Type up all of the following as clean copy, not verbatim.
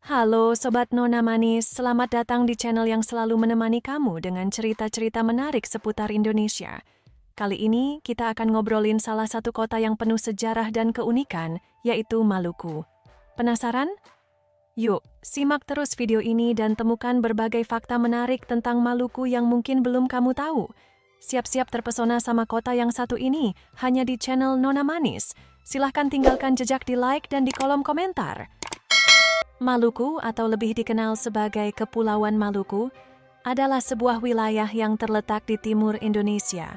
Halo Sobat Nona Manis, selamat datang di channel yang selalu menemani kamu dengan cerita-cerita menarik seputar Indonesia. Kali ini kita akan ngobrolin salah satu kota yang penuh sejarah dan keunikan, yaitu Maluku. Penasaran? Yuk, simak terus video ini dan temukan berbagai fakta menarik tentang Maluku yang mungkin belum kamu tahu. Siap-siap terpesona sama kota yang satu ini hanya di channel Nona Manis. Silahkan tinggalkan jejak di like dan di kolom komentar. Maluku atau lebih dikenal sebagai Kepulauan Maluku adalah sebuah wilayah yang terletak di timur Indonesia,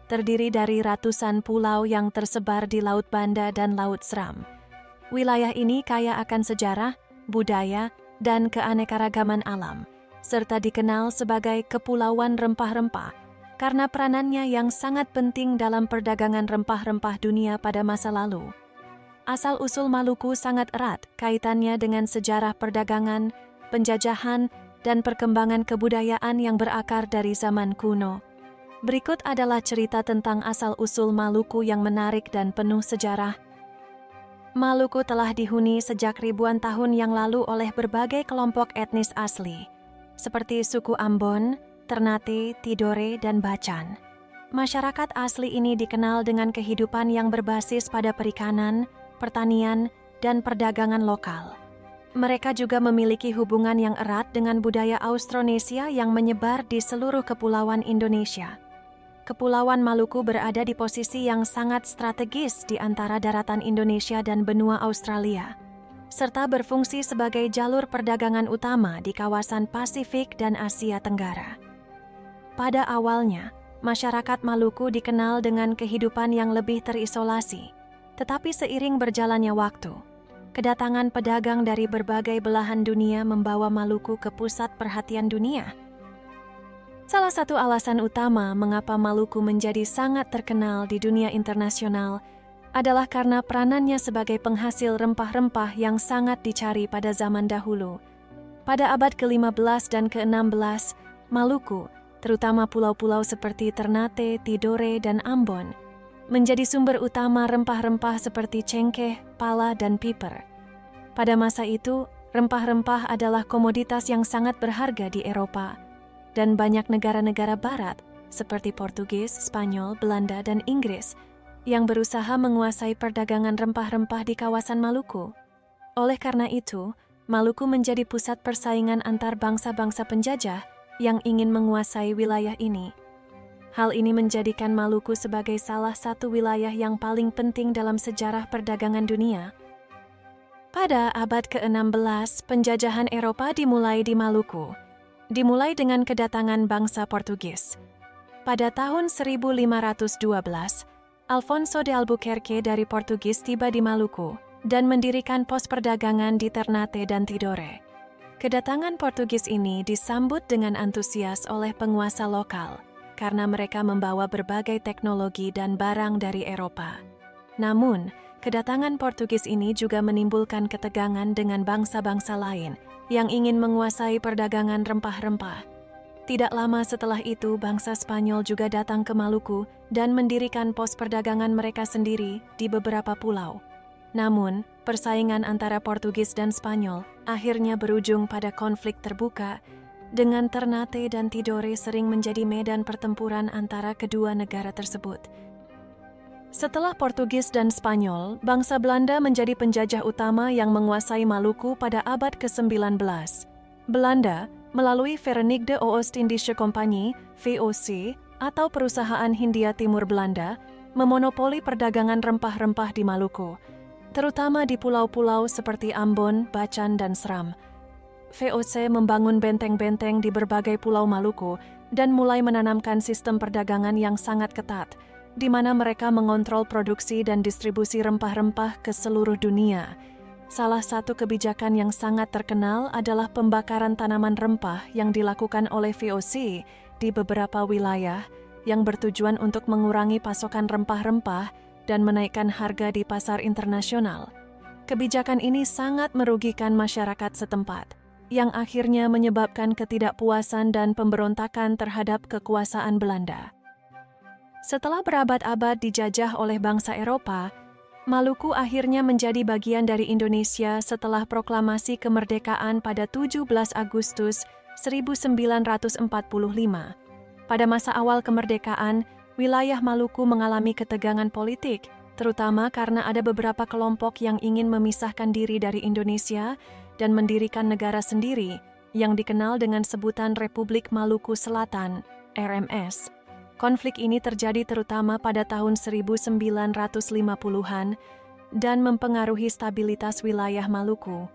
terdiri dari ratusan pulau yang tersebar di Laut Banda dan Laut Seram. Wilayah ini kaya akan sejarah, budaya, dan keanekaragaman alam, serta dikenal sebagai Kepulauan Rempah-Rempah karena peranannya yang sangat penting dalam perdagangan rempah-rempah dunia pada masa lalu. Asal-usul Maluku sangat erat kaitannya dengan sejarah perdagangan, penjajahan, dan perkembangan kebudayaan yang berakar dari zaman kuno. Berikut adalah cerita tentang asal-usul Maluku yang menarik dan penuh sejarah. Maluku telah dihuni sejak ribuan tahun yang lalu oleh berbagai kelompok etnis asli, seperti suku Ambon, Ternate, Tidore, dan Bacan. Masyarakat asli ini dikenal dengan kehidupan yang berbasis pada perikanan, pertanian, dan perdagangan lokal. Mereka juga memiliki hubungan yang erat dengan budaya Austronesia yang menyebar di seluruh kepulauan Indonesia. Kepulauan Maluku berada di posisi yang sangat strategis di antara daratan Indonesia dan benua Australia, serta berfungsi sebagai jalur perdagangan utama di kawasan Pasifik dan Asia Tenggara. Pada awalnya, masyarakat Maluku dikenal dengan kehidupan yang lebih terisolasi. Tetapi seiring berjalannya waktu, kedatangan pedagang dari berbagai belahan dunia membawa Maluku ke pusat perhatian dunia. Salah satu alasan utama mengapa Maluku menjadi sangat terkenal di dunia internasional adalah karena peranannya sebagai penghasil rempah-rempah yang sangat dicari pada zaman dahulu. Pada abad ke-15 dan ke-16, Maluku, terutama pulau-pulau seperti Ternate, Tidore, dan Ambon, menjadi sumber utama rempah-rempah seperti cengkeh, pala, dan piper. Pada masa itu, rempah-rempah adalah komoditas yang sangat berharga di Eropa, dan banyak negara-negara barat seperti Portugis, Spanyol, Belanda, dan Inggris yang berusaha menguasai perdagangan rempah-rempah di kawasan Maluku. Oleh karena itu, Maluku menjadi pusat persaingan antar bangsa-bangsa penjajah yang ingin menguasai wilayah ini. Hal ini menjadikan Maluku sebagai salah satu wilayah yang paling penting dalam sejarah perdagangan dunia. Pada abad ke-16, penjajahan Eropa dimulai di Maluku. Dimulai dengan kedatangan bangsa Portugis. Pada tahun 1512, Alfonso de Albuquerque dari Portugis tiba di Maluku dan mendirikan pos perdagangan di Ternate dan Tidore. Kedatangan Portugis ini disambut dengan antusias oleh penguasa lokal, karena mereka membawa berbagai teknologi dan barang dari Eropa. Namun, kedatangan Portugis ini juga menimbulkan ketegangan dengan bangsa-bangsa lain yang ingin menguasai perdagangan rempah-rempah. Tidak lama setelah itu, bangsa Spanyol juga datang ke Maluku dan mendirikan pos perdagangan mereka sendiri di beberapa pulau. Namun, persaingan antara Portugis dan Spanyol akhirnya berujung pada konflik terbuka, dengan Ternate dan Tidore sering menjadi medan pertempuran antara kedua negara tersebut. Setelah Portugis dan Spanyol, bangsa Belanda menjadi penjajah utama yang menguasai Maluku pada abad ke-19. Belanda, melalui Verenigde Oost-Indische Compagnie, VOC, atau Perusahaan Hindia Timur Belanda, memonopoli perdagangan rempah-rempah di Maluku, terutama di pulau-pulau seperti Ambon, Bacan, dan Seram. VOC membangun benteng-benteng di berbagai pulau Maluku dan mulai menanamkan sistem perdagangan yang sangat ketat, di mana mereka mengontrol produksi dan distribusi rempah-rempah ke seluruh dunia. Salah satu kebijakan yang sangat terkenal adalah pembakaran tanaman rempah yang dilakukan oleh VOC di beberapa wilayah yang bertujuan untuk mengurangi pasokan rempah-rempah dan menaikkan harga di pasar internasional. Kebijakan ini sangat merugikan masyarakat setempat, yang akhirnya menyebabkan ketidakpuasan dan pemberontakan terhadap kekuasaan Belanda. Setelah berabad-abad dijajah oleh bangsa Eropa, Maluku akhirnya menjadi bagian dari Indonesia setelah proklamasi kemerdekaan pada 17 Agustus 1945. Pada masa awal kemerdekaan, wilayah Maluku mengalami ketegangan politik, terutama karena ada beberapa kelompok yang ingin memisahkan diri dari Indonesia dan mendirikan negara sendiri yang dikenal dengan sebutan Republik Maluku Selatan, RMS. Konflik ini terjadi terutama pada tahun 1950-an dan mempengaruhi stabilitas wilayah Maluku.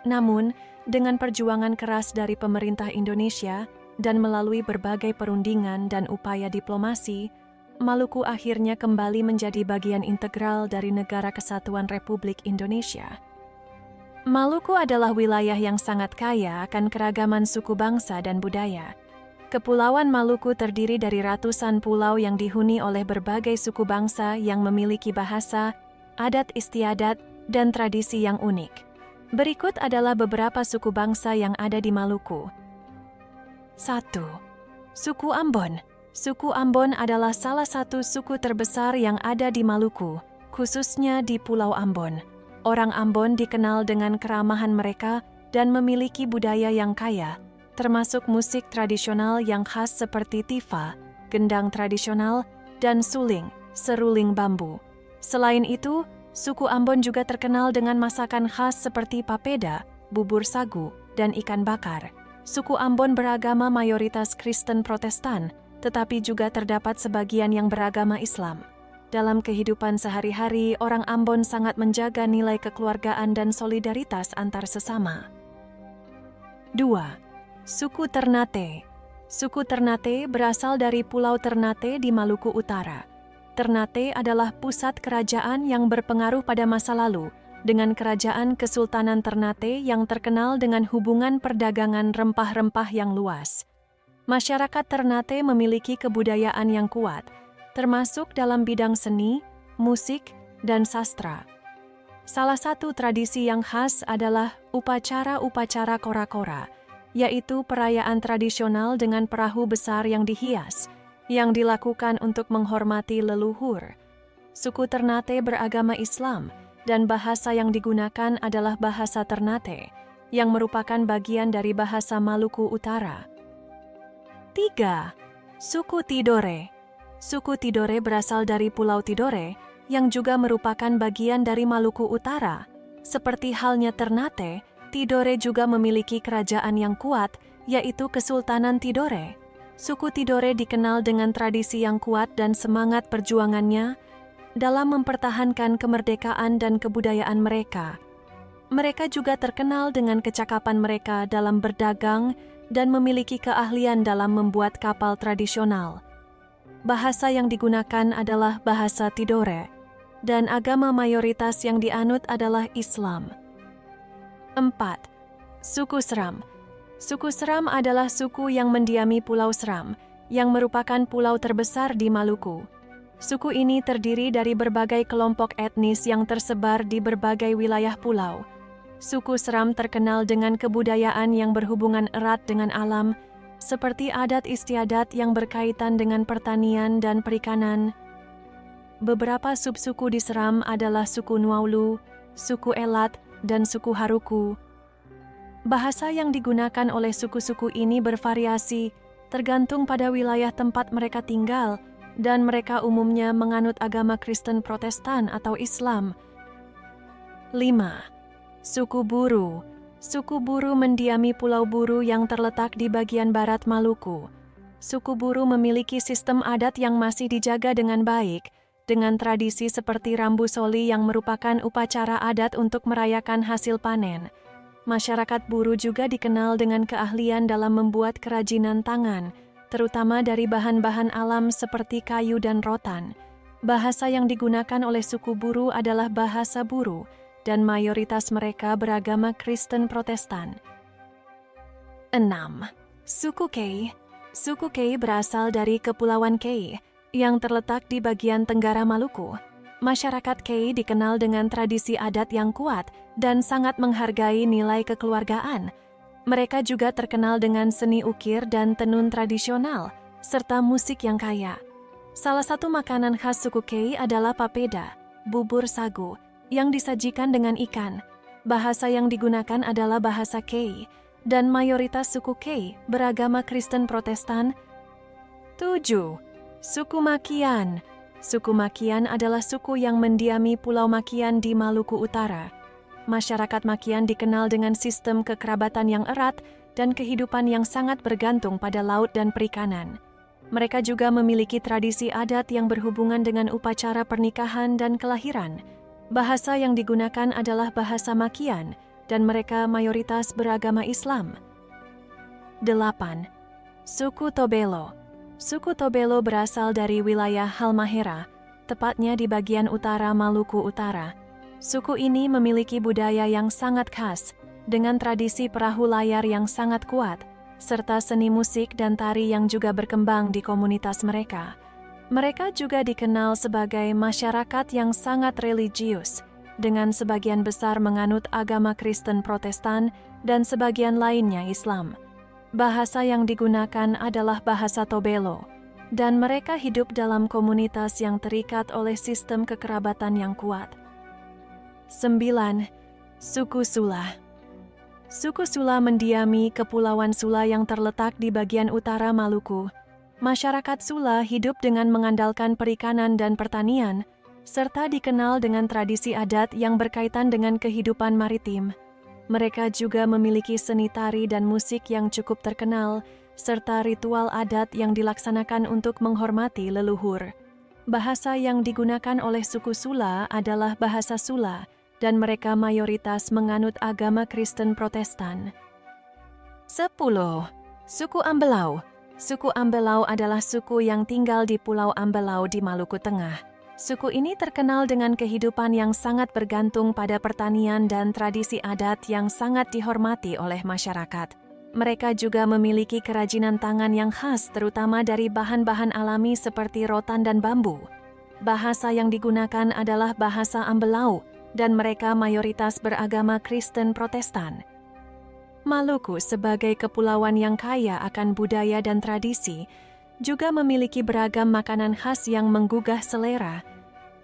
Namun, dengan perjuangan keras dari pemerintah Indonesia dan melalui berbagai perundingan dan upaya diplomasi, Maluku akhirnya kembali menjadi bagian integral dari Negara Kesatuan Republik Indonesia. Maluku adalah wilayah yang sangat kaya akan keragaman suku bangsa dan budaya. Kepulauan Maluku terdiri dari ratusan pulau yang dihuni oleh berbagai suku bangsa yang memiliki bahasa, adat istiadat, dan tradisi yang unik. Berikut adalah beberapa suku bangsa yang ada di Maluku. 1. Suku Ambon. Suku Ambon adalah salah satu suku terbesar yang ada di Maluku, khususnya di Pulau Ambon. Orang Ambon dikenal dengan keramahan mereka dan memiliki budaya yang kaya, termasuk musik tradisional yang khas seperti tifa, gendang tradisional, dan suling, seruling bambu. Selain itu, suku Ambon juga terkenal dengan masakan khas seperti papeda, bubur sagu, dan ikan bakar. Suku Ambon beragama mayoritas Kristen Protestan, tetapi juga terdapat sebagian yang beragama Islam. Dalam kehidupan sehari-hari, orang Ambon sangat menjaga nilai kekeluargaan dan solidaritas antar sesama. 2. Suku Ternate. Suku Ternate berasal dari Pulau Ternate di Maluku Utara. Ternate adalah pusat kerajaan yang berpengaruh pada masa lalu, dengan kerajaan Kesultanan Ternate yang terkenal dengan hubungan perdagangan rempah-rempah yang luas. Masyarakat Ternate memiliki kebudayaan yang kuat, termasuk dalam bidang seni, musik, dan sastra. Salah satu tradisi yang khas adalah upacara-upacara kora-kora, yaitu perayaan tradisional dengan perahu besar yang dihias, yang dilakukan untuk menghormati leluhur. Suku Ternate beragama Islam, dan bahasa yang digunakan adalah bahasa Ternate, yang merupakan bagian dari bahasa Maluku Utara. 3. Suku Tidore. Suku Tidore berasal dari Pulau Tidore, yang juga merupakan bagian dari Maluku Utara. Seperti halnya Ternate, Tidore juga memiliki kerajaan yang kuat, yaitu Kesultanan Tidore. Suku Tidore dikenal dengan tradisi yang kuat dan semangat perjuangannya dalam mempertahankan kemerdekaan dan kebudayaan mereka. Mereka juga terkenal dengan kecakapan mereka dalam berdagang dan memiliki keahlian dalam membuat kapal tradisional. Bahasa yang digunakan adalah bahasa Tidore, dan agama mayoritas yang dianut adalah Islam. 4. Suku Seram. Suku Seram adalah suku yang mendiami Pulau Seram, yang merupakan pulau terbesar di Maluku. Suku ini terdiri dari berbagai kelompok etnis yang tersebar di berbagai wilayah pulau. Suku Seram terkenal dengan kebudayaan yang berhubungan erat dengan alam, seperti adat istiadat yang berkaitan dengan pertanian dan perikanan. Beberapa subsuku di Seram adalah suku Nuaulu, suku Elat, dan suku Haruku. Bahasa yang digunakan oleh suku-suku ini bervariasi, tergantung pada wilayah tempat mereka tinggal, dan mereka umumnya menganut agama Kristen Protestan atau Islam. 5. Suku Buru. Suku Buru mendiami Pulau Buru yang terletak di bagian barat Maluku. Suku Buru memiliki sistem adat yang masih dijaga dengan baik, dengan tradisi seperti Rambu Soli yang merupakan upacara adat untuk merayakan hasil panen. Masyarakat Buru juga dikenal dengan keahlian dalam membuat kerajinan tangan, terutama dari bahan-bahan alam seperti kayu dan rotan. Bahasa yang digunakan oleh suku Buru adalah bahasa Buru, dan mayoritas mereka beragama Kristen Protestan. 6. Suku Kei. Suku Kei berasal dari Kepulauan Kei, yang terletak di bagian tenggara Maluku. Masyarakat Kei dikenal dengan tradisi adat yang kuat dan sangat menghargai nilai kekeluargaan. Mereka juga terkenal dengan seni ukir dan tenun tradisional, serta musik yang kaya. Salah satu makanan khas suku Kei adalah papeda. bubur sagu, yang disajikan dengan ikan. Bahasa yang digunakan adalah bahasa Kei, dan mayoritas suku Kei beragama Kristen Protestan. 7. Suku Makian. Suku Makian adalah suku yang mendiami Pulau Makian di Maluku Utara. Masyarakat Makian dikenal dengan sistem kekerabatan yang erat dan kehidupan yang sangat bergantung pada laut dan perikanan. Mereka juga memiliki tradisi adat yang berhubungan dengan upacara pernikahan dan kelahiran. Bahasa yang digunakan adalah bahasa Makian, dan mereka mayoritas beragama Islam. 8. Suku Tobelo. Suku Tobelo berasal dari wilayah Halmahera, tepatnya di bagian utara Maluku Utara. Suku ini memiliki budaya yang sangat khas, dengan tradisi perahu layar yang sangat kuat, serta seni musik dan tari yang juga berkembang di komunitas mereka. Mereka juga dikenal sebagai masyarakat yang sangat religius, dengan sebagian besar menganut agama Kristen Protestan dan sebagian lainnya Islam. Bahasa yang digunakan adalah bahasa Tobelo, dan mereka hidup dalam komunitas yang terikat oleh sistem kekerabatan yang kuat. 9. Suku Sula. Suku Sula mendiami Kepulauan Sula yang terletak di bagian utara Maluku. Masyarakat Sula hidup dengan mengandalkan perikanan dan pertanian, serta dikenal dengan tradisi adat yang berkaitan dengan kehidupan maritim. Mereka juga memiliki seni tari dan musik yang cukup terkenal, serta ritual adat yang dilaksanakan untuk menghormati leluhur. Bahasa yang digunakan oleh suku Sula adalah bahasa Sula, dan mereka mayoritas menganut agama Kristen Protestan. 10. Suku Ambelau. Suku Ambelau adalah suku yang tinggal di Pulau Ambelau di Maluku Tengah. Suku ini terkenal dengan kehidupan yang sangat bergantung pada pertanian dan tradisi adat yang sangat dihormati oleh masyarakat. Mereka juga memiliki kerajinan tangan yang khas, terutama dari bahan-bahan alami seperti rotan dan bambu. Bahasa yang digunakan adalah bahasa Ambelau, dan mereka mayoritas beragama Kristen Protestan. Maluku sebagai kepulauan yang kaya akan budaya dan tradisi, juga memiliki beragam makanan khas yang menggugah selera.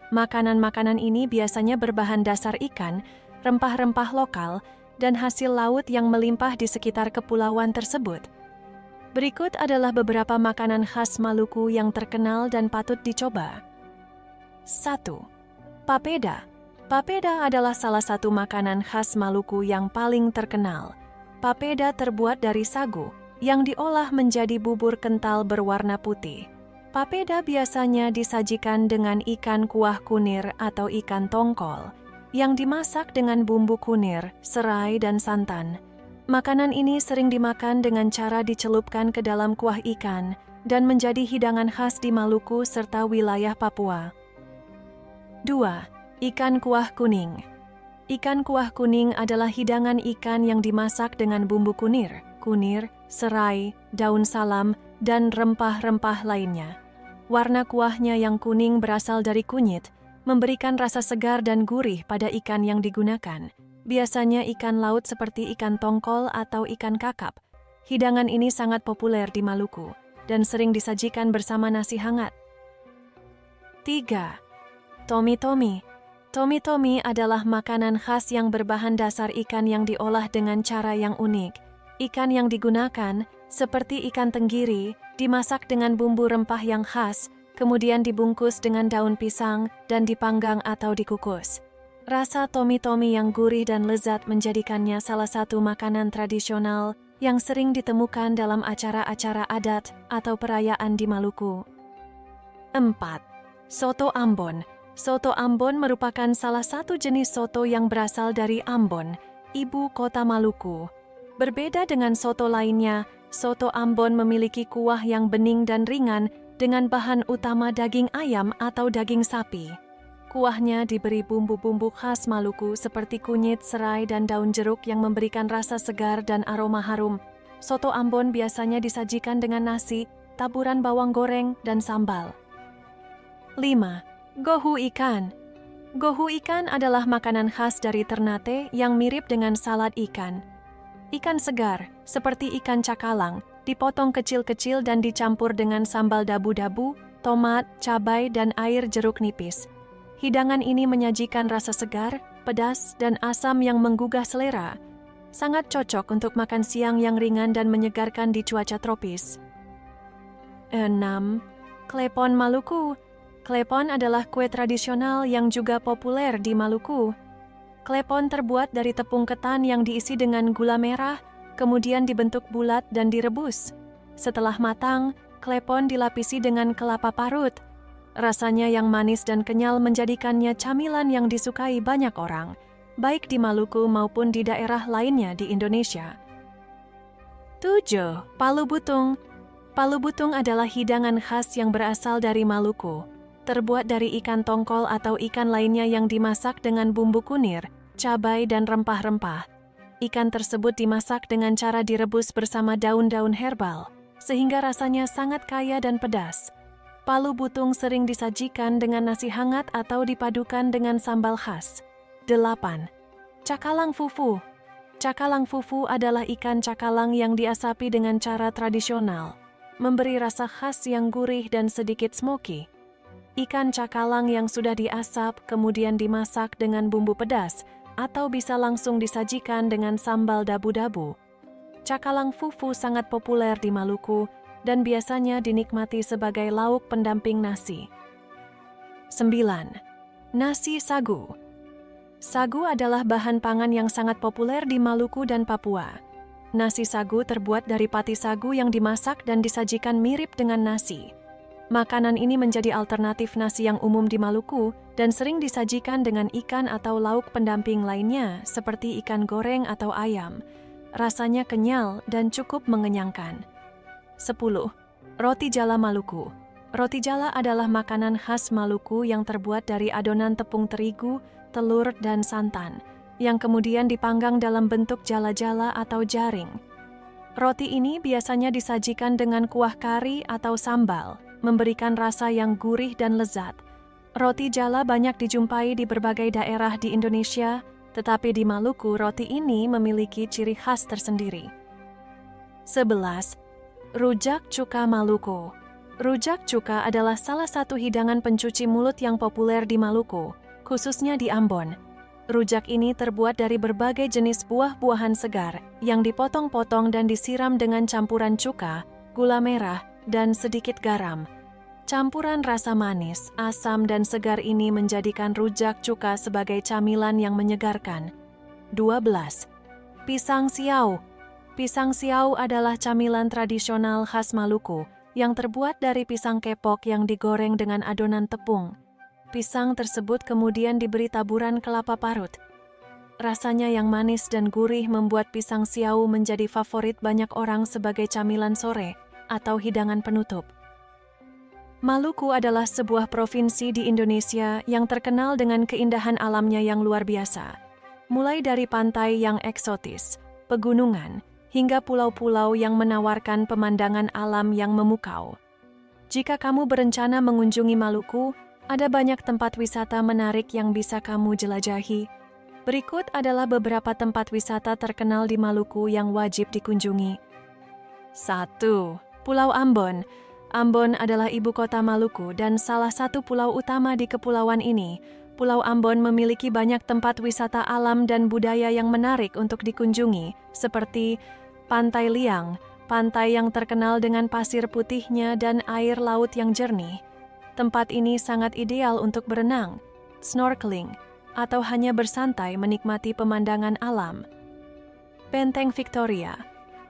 Makanan-makanan ini biasanya berbahan dasar ikan, rempah-rempah lokal, dan hasil laut yang melimpah di sekitar kepulauan tersebut. Berikut adalah beberapa makanan khas Maluku yang terkenal dan patut dicoba. 1. Papeda. Papeda adalah salah satu makanan khas Maluku yang paling terkenal. Papeda terbuat dari sagu, yang diolah menjadi bubur kental berwarna putih. Papeda biasanya disajikan dengan ikan kuah kunir atau ikan tongkol, yang dimasak dengan bumbu kunir, serai, dan santan. Makanan ini sering dimakan dengan cara dicelupkan ke dalam kuah ikan dan menjadi hidangan khas di Maluku serta wilayah Papua. 2. Ikan kuah kuning. Ikan kuah kuning adalah hidangan ikan yang dimasak dengan bumbu kunir, serai, daun salam, dan rempah-rempah lainnya. Warna kuahnya yang kuning berasal dari kunyit, memberikan rasa segar dan gurih pada ikan yang digunakan. Biasanya ikan laut seperti ikan tongkol atau ikan kakap. Hidangan ini sangat populer di Maluku dan sering disajikan bersama nasi hangat. 3. Tomi-tomi. Tomi-tomi adalah makanan khas yang berbahan dasar ikan yang diolah dengan cara yang unik. Ikan yang digunakan, seperti ikan tenggiri, dimasak dengan bumbu rempah yang khas, kemudian dibungkus dengan daun pisang dan dipanggang atau dikukus. Rasa tomi-tomi yang gurih dan lezat menjadikannya salah satu makanan tradisional yang sering ditemukan dalam acara-acara adat atau perayaan di Maluku. 4. Soto Ambon. Soto Ambon merupakan salah satu jenis soto yang berasal dari Ambon, ibu kota Maluku. Berbeda dengan soto lainnya, soto Ambon memiliki kuah yang bening dan ringan dengan bahan utama daging ayam atau daging sapi. Kuahnya diberi bumbu-bumbu khas Maluku seperti kunyit, serai, dan daun jeruk yang memberikan rasa segar dan aroma harum. Soto Ambon biasanya disajikan dengan nasi, taburan bawang goreng, dan sambal. 5. Gohu ikan. Gohu ikan adalah makanan khas dari Ternate yang mirip dengan salad ikan. Ikan segar, seperti ikan cakalang, dipotong kecil-kecil dan dicampur dengan sambal dabu-dabu, tomat, cabai, dan air jeruk nipis. Hidangan ini menyajikan rasa segar, pedas, dan asam yang menggugah selera. Sangat cocok untuk makan siang yang ringan dan menyegarkan di cuaca tropis. 6. Klepon Maluku. Klepon adalah kue tradisional yang juga populer di Maluku. Klepon terbuat dari tepung ketan yang diisi dengan gula merah, kemudian dibentuk bulat dan direbus. Setelah matang, klepon dilapisi dengan kelapa parut. Rasanya yang manis dan kenyal menjadikannya camilan yang disukai banyak orang, baik di Maluku maupun di daerah lainnya di Indonesia. 7. Palu Butung. Palu Butung adalah hidangan khas yang berasal dari Maluku. Terbuat dari ikan tongkol atau ikan lainnya yang dimasak dengan bumbu kunir, cabai, dan rempah-rempah. Ikan tersebut dimasak dengan cara direbus bersama daun-daun herbal, sehingga rasanya sangat kaya dan pedas. Palu butung sering disajikan dengan nasi hangat atau dipadukan dengan sambal khas. 8. Cakalang fufu. Cakalang fufu adalah ikan cakalang yang diasapi dengan cara tradisional, memberi rasa khas yang gurih dan sedikit smoky. Ikan cakalang yang sudah diasap kemudian dimasak dengan bumbu pedas atau bisa langsung disajikan dengan sambal dabu-dabu. Cakalang fufu sangat populer di Maluku dan biasanya dinikmati sebagai lauk pendamping nasi. 9. Nasi sagu. Sagu adalah bahan pangan yang sangat populer di Maluku dan Papua. Nasi sagu terbuat dari pati sagu yang dimasak dan disajikan mirip dengan nasi. Makanan ini menjadi alternatif nasi yang umum di Maluku dan sering disajikan dengan ikan atau lauk pendamping lainnya seperti ikan goreng atau ayam. Rasanya kenyal dan cukup mengenyangkan. 10. Roti jala Maluku. Roti jala adalah makanan khas Maluku yang terbuat dari adonan tepung terigu, telur, dan santan, yang kemudian dipanggang dalam bentuk jala-jala atau jaring. Roti ini biasanya disajikan dengan kuah kari atau sambal, memberikan rasa yang gurih dan lezat. Roti jala banyak dijumpai di berbagai daerah di Indonesia, tetapi di Maluku roti ini memiliki ciri khas tersendiri. 11. Rujak cuka Maluku. Rujak cuka adalah salah satu hidangan pencuci mulut yang populer di Maluku, khususnya di Ambon. Rujak ini terbuat dari berbagai jenis buah-buahan segar yang dipotong-potong dan disiram dengan campuran cuka, gula merah, dan sedikit garam. Campuran rasa manis, asam, dan segar ini menjadikan rujak cuka sebagai camilan yang menyegarkan. 12. Pisang siau. Pisang siau adalah camilan tradisional khas Maluku yang terbuat dari pisang kepok yang digoreng dengan adonan tepung. Pisang tersebut kemudian diberi taburan kelapa parut. Rasanya yang manis dan gurih membuat pisang siau menjadi favorit banyak orang sebagai camilan sore atau hidangan penutup. Maluku adalah sebuah provinsi di Indonesia yang terkenal dengan keindahan alamnya yang luar biasa. Mulai dari pantai yang eksotis, pegunungan, hingga pulau-pulau yang menawarkan pemandangan alam yang memukau. Jika kamu berencana mengunjungi Maluku, ada banyak tempat wisata menarik yang bisa kamu jelajahi. Berikut adalah beberapa tempat wisata terkenal di Maluku yang wajib dikunjungi. 1. Pulau Ambon. Ambon adalah ibu kota Maluku dan salah satu pulau utama di kepulauan ini. Pulau Ambon memiliki banyak tempat wisata alam dan budaya yang menarik untuk dikunjungi, seperti Pantai Liang, pantai yang terkenal dengan pasir putihnya dan air laut yang jernih. Tempat ini sangat ideal untuk berenang, snorkeling, atau hanya bersantai menikmati pemandangan alam. Benteng Victoria,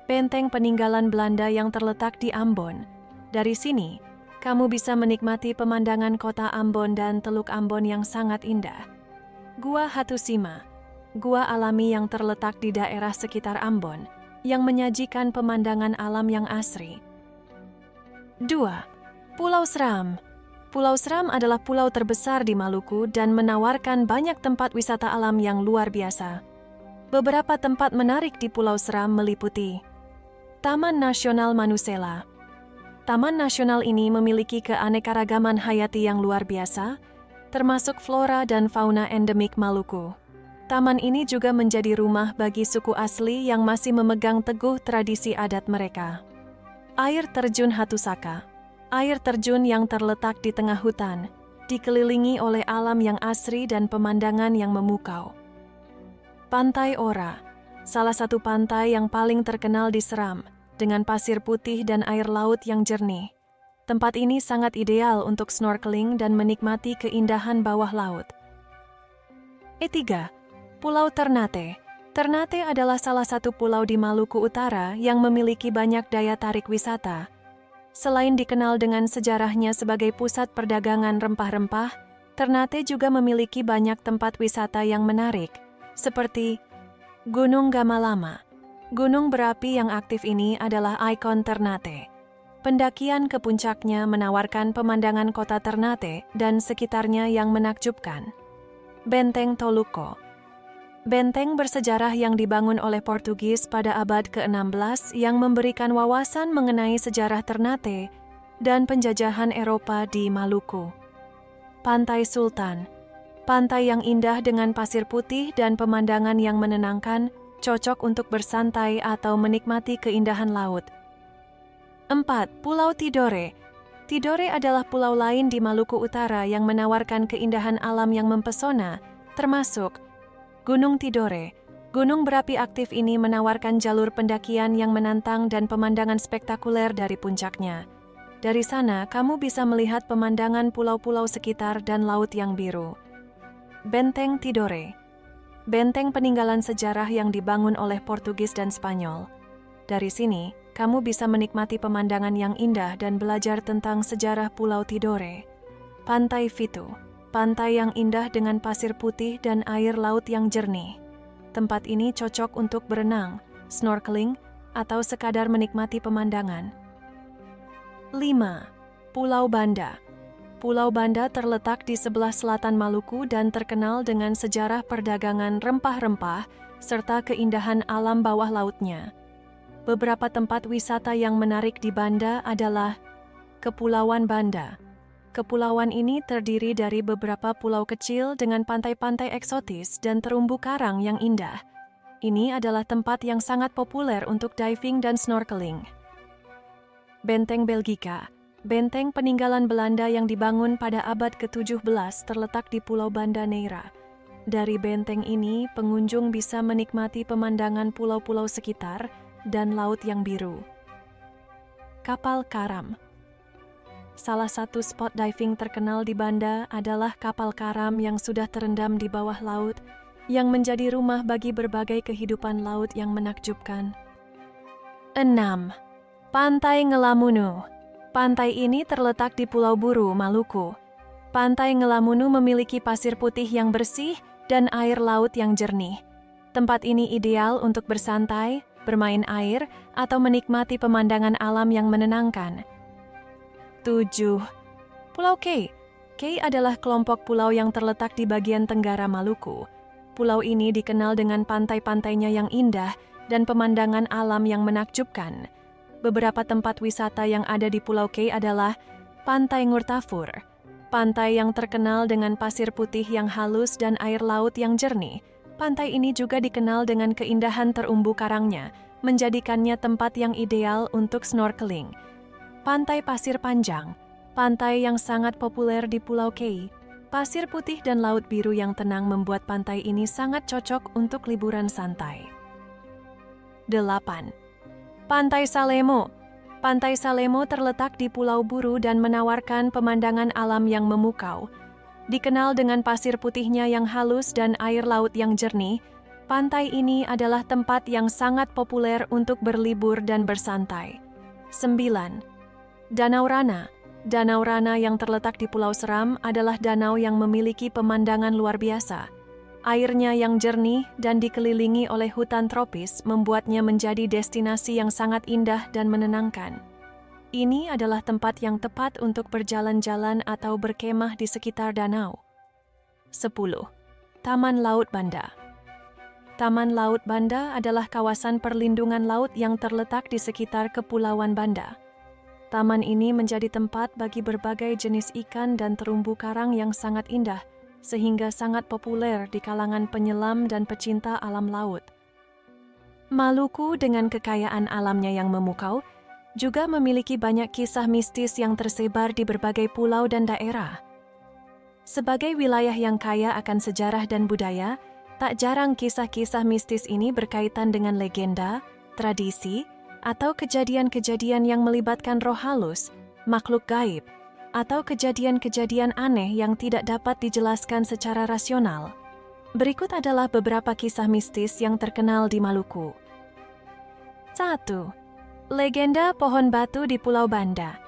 benteng peninggalan Belanda yang terletak di Ambon. Dari sini, kamu bisa menikmati pemandangan kota Ambon dan Teluk Ambon yang sangat indah. Gua Hattusima, gua alami yang terletak di daerah sekitar Ambon, yang menyajikan pemandangan alam yang asri. 2. Pulau Seram. Pulau Seram adalah pulau terbesar di Maluku dan menawarkan banyak tempat wisata alam yang luar biasa. Beberapa tempat menarik di Pulau Seram meliputi Taman Nasional Manusela. Taman nasional ini memiliki keanekaragaman hayati yang luar biasa, termasuk flora dan fauna endemik Maluku. Taman ini juga menjadi rumah bagi suku asli yang masih memegang teguh tradisi adat mereka. Air terjun Hattusaka. Air terjun yang terletak di tengah hutan. dikelilingi oleh alam yang asri dan pemandangan yang memukau. Pantai Ora, salah satu pantai yang paling terkenal di Seram, dengan pasir putih dan air laut yang jernih. Tempat ini sangat ideal untuk snorkeling dan menikmati keindahan bawah laut. E3. Pulau Ternate. Ternate adalah salah satu pulau di Maluku Utara yang memiliki banyak daya tarik wisata. Selain dikenal dengan sejarahnya sebagai pusat perdagangan rempah-rempah, Ternate juga memiliki banyak tempat wisata yang menarik, seperti Gunung Gamalama. Gunung berapi yang aktif ini adalah ikon Ternate. Pendakian ke puncaknya menawarkan pemandangan kota Ternate dan sekitarnya yang menakjubkan. Benteng Toluco. Benteng bersejarah yang dibangun oleh Portugis pada abad ke-16 yang memberikan wawasan mengenai sejarah Ternate dan penjajahan Eropa di Maluku. Pantai Sultan. Pantai yang indah dengan pasir putih dan pemandangan yang menenangkan, cocok untuk bersantai atau menikmati keindahan laut. 4. Pulau Tidore. Tidore adalah pulau lain di Maluku Utara yang menawarkan keindahan alam yang mempesona, termasuk Gunung Tidore. Gunung berapi aktif ini menawarkan jalur pendakian yang menantang dan pemandangan spektakuler dari puncaknya. Dari sana, kamu bisa melihat pemandangan pulau-pulau sekitar dan laut yang biru. Benteng Tidore. Benteng peninggalan sejarah yang dibangun oleh Portugis dan Spanyol. Dari sini, kamu bisa menikmati pemandangan yang indah dan belajar tentang sejarah Pulau Tidore. Pantai Fitu. Pantai yang indah dengan pasir putih dan air laut yang jernih. Tempat ini cocok untuk berenang, snorkeling, atau sekadar menikmati pemandangan. 5. Pulau Banda. Pulau Banda terletak di sebelah selatan Maluku dan terkenal dengan sejarah perdagangan rempah-rempah serta keindahan alam bawah lautnya. Beberapa tempat wisata yang menarik di Banda adalah Kepulauan Banda. Kepulauan ini terdiri dari beberapa pulau kecil dengan pantai-pantai eksotis dan terumbu karang yang indah. Ini adalah tempat yang sangat populer untuk diving dan snorkeling. Benteng Belgika. Benteng peninggalan Belanda yang dibangun pada abad ke-17 terletak di Pulau Banda Neira. Dari benteng ini, pengunjung bisa menikmati pemandangan pulau-pulau sekitar dan laut yang biru. Kapal Karam. Salah satu spot diving terkenal di Banda adalah kapal karam yang sudah terendam di bawah laut, yang menjadi rumah bagi berbagai kehidupan laut yang menakjubkan. 6. Pantai Ngelamunu. Pantai ini terletak di Pulau Buru, Maluku. Pantai Ngelamunu memiliki pasir putih yang bersih dan air laut yang jernih. Tempat ini ideal untuk bersantai, bermain air, atau menikmati pemandangan alam yang menenangkan. 7. Pulau Kei. Kei adalah kelompok pulau yang terletak di bagian tenggara Maluku. Pulau ini dikenal dengan pantai-pantainya yang indah dan pemandangan alam yang menakjubkan. Beberapa tempat wisata yang ada di Pulau Kei adalah Pantai Ngurtafur, pantai yang terkenal dengan pasir putih yang halus dan air laut yang jernih. Pantai ini juga dikenal dengan keindahan terumbu karangnya, menjadikannya tempat yang ideal untuk snorkeling. Pantai Pasir Panjang, pantai yang sangat populer di Pulau Kei. Pasir putih dan laut biru yang tenang membuat pantai ini sangat cocok untuk liburan santai. 8. Pantai Salemo. Pantai Salemo terletak di Pulau Buru dan menawarkan pemandangan alam yang memukau. Dikenal dengan pasir putihnya yang halus dan air laut yang jernih, pantai ini adalah tempat yang sangat populer untuk berlibur dan bersantai. 9. Danau Rana. Danau Rana yang terletak di Pulau Seram adalah danau yang memiliki pemandangan luar biasa. Airnya yang jernih dan dikelilingi oleh hutan tropis membuatnya menjadi destinasi yang sangat indah dan menenangkan. Ini adalah tempat yang tepat untuk berjalan-jalan atau berkemah di sekitar danau. 10. Taman Laut Banda. Taman Laut Banda adalah kawasan perlindungan laut yang terletak di sekitar Kepulauan Banda. Taman ini menjadi tempat bagi berbagai jenis ikan dan terumbu karang yang sangat indah, sehingga sangat populer di kalangan penyelam dan pecinta alam laut. Maluku dengan kekayaan alamnya yang memukau, juga memiliki banyak kisah mistis yang tersebar di berbagai pulau dan daerah. Sebagai wilayah yang kaya akan sejarah dan budaya, tak jarang kisah-kisah mistis ini berkaitan dengan legenda, tradisi, atau kejadian-kejadian yang melibatkan roh halus, makhluk gaib, atau kejadian-kejadian aneh yang tidak dapat dijelaskan secara rasional. Berikut adalah beberapa kisah mistis yang terkenal di Maluku. 1. Legenda Pohon Batu di Pulau Banda.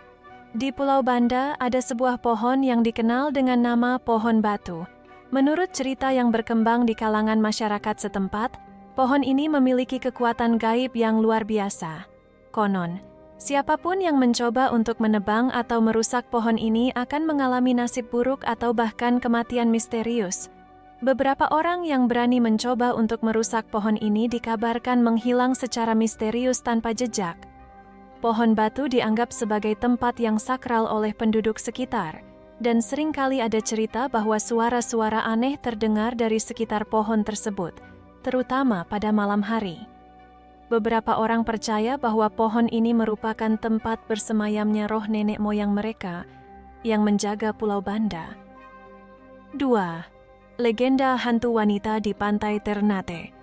Di Pulau Banda ada sebuah pohon yang dikenal dengan nama Pohon Batu. Menurut cerita yang berkembang di kalangan masyarakat setempat, pohon ini memiliki kekuatan gaib yang luar biasa. Konon, siapapun yang mencoba untuk menebang atau merusak pohon ini akan mengalami nasib buruk atau bahkan kematian misterius. Beberapa orang yang berani mencoba untuk merusak pohon ini dikabarkan menghilang secara misterius tanpa jejak. Pohon batu dianggap sebagai tempat yang sakral oleh penduduk sekitar, dan seringkali ada cerita bahwa suara-suara aneh terdengar dari sekitar pohon tersebut, terutama pada malam hari. Beberapa orang percaya bahwa pohon ini merupakan tempat bersemayamnya roh nenek moyang mereka yang menjaga Pulau Banda. 2. Legenda hantu wanita di Pantai Ternate.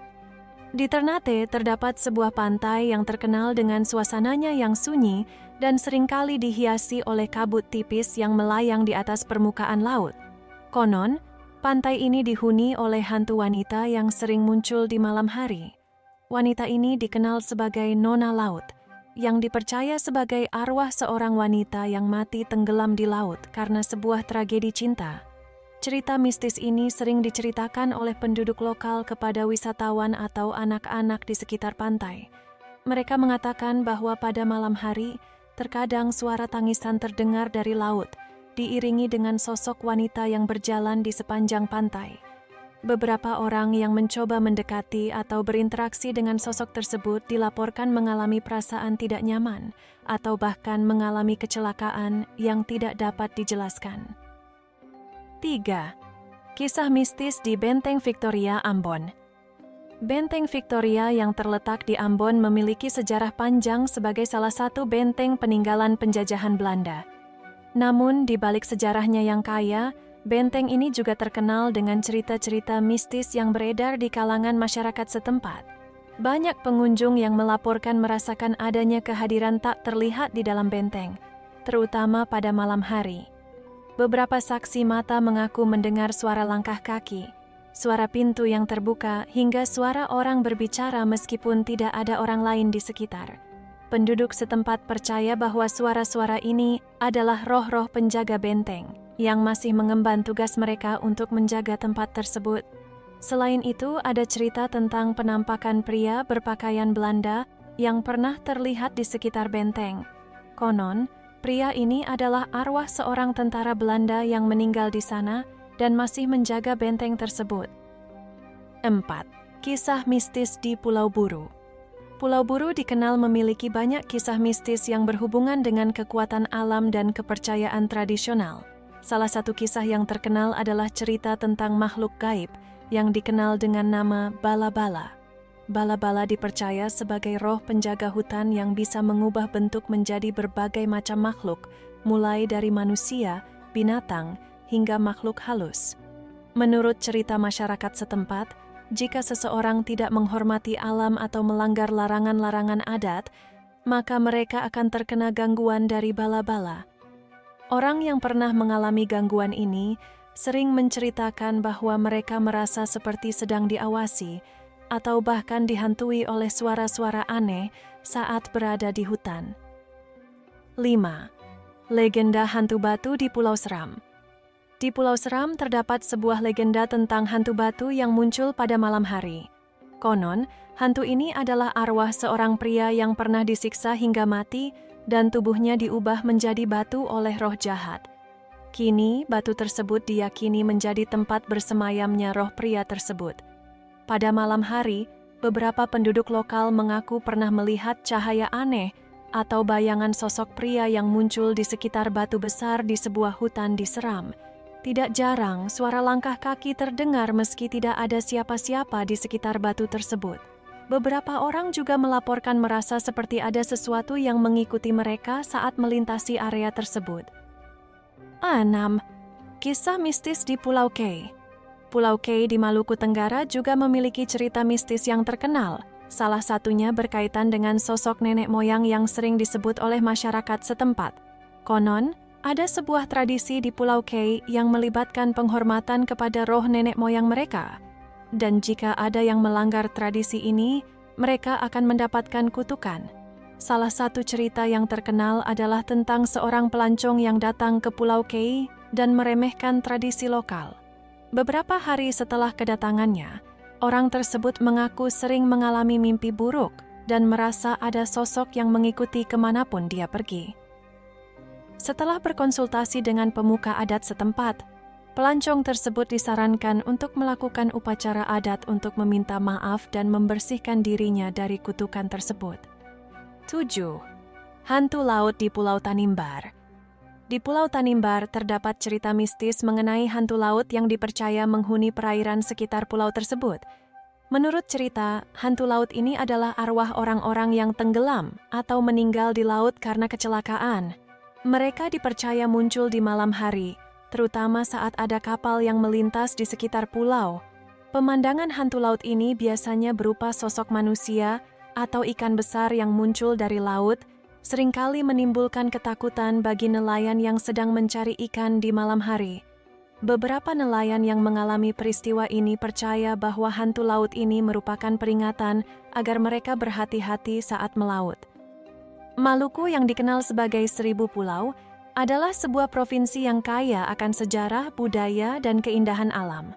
Di Ternate terdapat sebuah pantai yang terkenal dengan suasananya yang sunyi dan seringkali dihiasi oleh kabut tipis yang melayang di atas permukaan laut. Konon, pantai ini dihuni oleh hantu wanita yang sering muncul di malam hari. Wanita ini dikenal sebagai Nona Laut, yang dipercaya sebagai arwah seorang wanita yang mati tenggelam di laut karena sebuah tragedi cinta. Cerita mistis ini sering diceritakan oleh penduduk lokal kepada wisatawan atau anak-anak di sekitar pantai. Mereka mengatakan bahwa pada malam hari, terkadang suara tangisan terdengar dari laut, diiringi dengan sosok wanita yang berjalan di sepanjang pantai. Beberapa orang yang mencoba mendekati atau berinteraksi dengan sosok tersebut dilaporkan mengalami perasaan tidak nyaman atau bahkan mengalami kecelakaan yang tidak dapat dijelaskan. 3. Kisah mistis di Benteng Victoria, Ambon. Benteng Victoria yang terletak di Ambon memiliki sejarah panjang sebagai salah satu benteng peninggalan penjajahan Belanda. Namun, di balik sejarahnya yang kaya, benteng ini juga terkenal dengan cerita-cerita mistis yang beredar di kalangan masyarakat setempat. Banyak pengunjung yang melaporkan merasakan adanya kehadiran tak terlihat di dalam benteng, terutama pada malam hari. Beberapa saksi mata mengaku mendengar suara langkah kaki, suara pintu yang terbuka, hingga suara orang berbicara meskipun tidak ada orang lain di sekitar. Penduduk setempat percaya bahwa suara-suara ini adalah roh-roh penjaga benteng yang masih mengemban tugas mereka untuk menjaga tempat tersebut. Selain itu, ada cerita tentang penampakan pria berpakaian Belanda yang pernah terlihat di sekitar benteng. Konon, pria ini adalah arwah seorang tentara Belanda yang meninggal di sana dan masih menjaga benteng tersebut. 4. Kisah mistis di Pulau Buru. Pulau Buru dikenal memiliki banyak kisah mistis yang berhubungan dengan kekuatan alam dan kepercayaan tradisional. Salah satu kisah yang terkenal adalah cerita tentang makhluk gaib yang dikenal dengan nama Bala-Bala. Bala-bala dipercaya sebagai roh penjaga hutan yang bisa mengubah bentuk menjadi berbagai macam makhluk, mulai dari manusia, binatang, hingga makhluk halus. Menurut cerita masyarakat setempat, jika seseorang tidak menghormati alam atau melanggar larangan-larangan adat, maka mereka akan terkena gangguan dari bala-bala. Orang yang pernah mengalami gangguan ini sering menceritakan bahwa mereka merasa seperti sedang diawasi, atau bahkan dihantui oleh suara-suara aneh saat berada di hutan. 5. Legenda hantu batu di Pulau Seram. Di Pulau Seram terdapat sebuah legenda tentang hantu batu yang muncul pada malam hari. Konon, hantu ini adalah arwah seorang pria yang pernah disiksa hingga mati dan tubuhnya diubah menjadi batu oleh roh jahat. Kini, batu tersebut diyakini menjadi tempat bersemayamnya roh pria tersebut. Pada malam hari, beberapa penduduk lokal mengaku pernah melihat cahaya aneh atau bayangan sosok pria yang muncul di sekitar batu besar di sebuah hutan di Seram. Tidak jarang, suara langkah kaki terdengar meski tidak ada siapa-siapa di sekitar batu tersebut. Beberapa orang juga melaporkan merasa seperti ada sesuatu yang mengikuti mereka saat melintasi area tersebut. 6. Kisah mistis di Pulau K. Pulau K di Maluku Tenggara juga memiliki cerita mistis yang terkenal. Salah satunya berkaitan dengan sosok nenek moyang yang sering disebut oleh masyarakat setempat. Konon, ada sebuah tradisi di Pulau K yang melibatkan penghormatan kepada roh nenek moyang mereka. Dan jika ada yang melanggar tradisi ini, mereka akan mendapatkan kutukan. Salah satu cerita yang terkenal adalah tentang seorang pelancong yang datang ke Pulau K dan meremehkan tradisi lokal. Beberapa hari setelah kedatangannya, orang tersebut mengaku sering mengalami mimpi buruk dan merasa ada sosok yang mengikuti kemanapun dia pergi. Setelah berkonsultasi dengan pemuka adat setempat, pelancong tersebut disarankan untuk melakukan upacara adat untuk meminta maaf dan membersihkan dirinya dari kutukan tersebut. 7. Hantu laut di Pulau Tanimbar. Di Pulau Tanimbar terdapat cerita mistis mengenai hantu laut yang dipercaya menghuni perairan sekitar pulau tersebut. Menurut cerita, hantu laut ini adalah arwah orang-orang yang tenggelam atau meninggal di laut karena kecelakaan. Mereka dipercaya muncul di malam hari, terutama saat ada kapal yang melintas di sekitar pulau. Pemandangan hantu laut ini biasanya berupa sosok manusia atau ikan besar yang muncul dari laut, seringkali menimbulkan ketakutan bagi nelayan yang sedang mencari ikan di malam hari. Beberapa nelayan yang mengalami peristiwa ini percaya bahwa hantu laut ini merupakan peringatan agar mereka berhati-hati saat melaut. Maluku yang dikenal sebagai 1000 pulau adalah sebuah provinsi yang kaya akan sejarah, budaya, dan keindahan alam.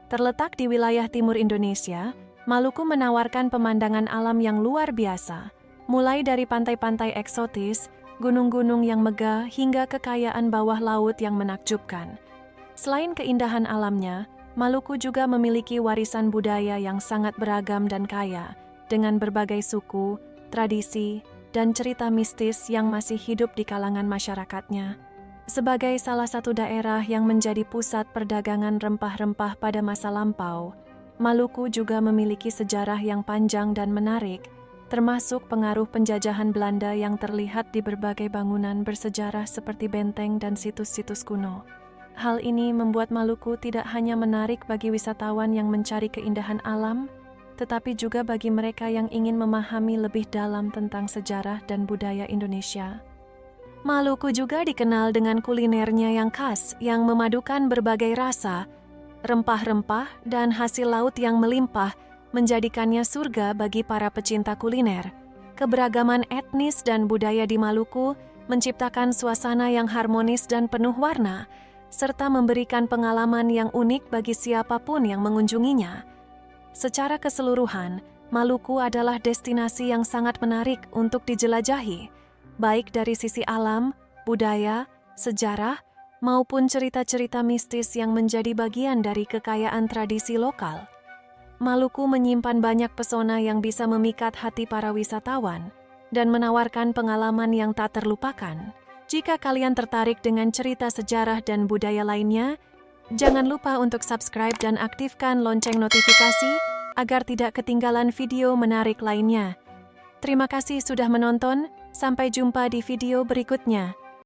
Terletak di wilayah timur Indonesia, Maluku menawarkan pemandangan alam yang luar biasa, mulai dari pantai-pantai eksotis, gunung-gunung yang megah, hingga kekayaan bawah laut yang menakjubkan. Selain keindahan alamnya, Maluku juga memiliki warisan budaya yang sangat beragam dan kaya, dengan berbagai suku, tradisi, dan cerita mistis yang masih hidup di kalangan masyarakatnya. Sebagai salah satu daerah yang menjadi pusat perdagangan rempah-rempah pada masa lampau, Maluku juga memiliki sejarah yang panjang dan menarik, termasuk pengaruh penjajahan Belanda yang terlihat di berbagai bangunan bersejarah seperti benteng dan situs-situs kuno. Hal ini membuat Maluku tidak hanya menarik bagi wisatawan yang mencari keindahan alam, tetapi juga bagi mereka yang ingin memahami lebih dalam tentang sejarah dan budaya Indonesia. Maluku juga dikenal dengan kulinernya yang khas yang memadukan berbagai rasa, rempah-rempah, dan hasil laut yang melimpah, menjadikannya surga bagi para pecinta kuliner. Keberagaman etnis dan budaya di Maluku menciptakan suasana yang harmonis dan penuh warna, serta memberikan pengalaman yang unik bagi siapapun yang mengunjunginya. Secara keseluruhan, Maluku adalah destinasi yang sangat menarik untuk dijelajahi, baik dari sisi alam, budaya, sejarah, maupun cerita-cerita mistis yang menjadi bagian dari kekayaan tradisi lokal. Maluku menyimpan banyak pesona yang bisa memikat hati para wisatawan dan menawarkan pengalaman yang tak terlupakan. Jika kalian tertarik dengan cerita sejarah dan budaya lainnya, jangan lupa untuk subscribe dan aktifkan lonceng notifikasi agar tidak ketinggalan video menarik lainnya. Terima kasih sudah menonton, sampai jumpa di video berikutnya.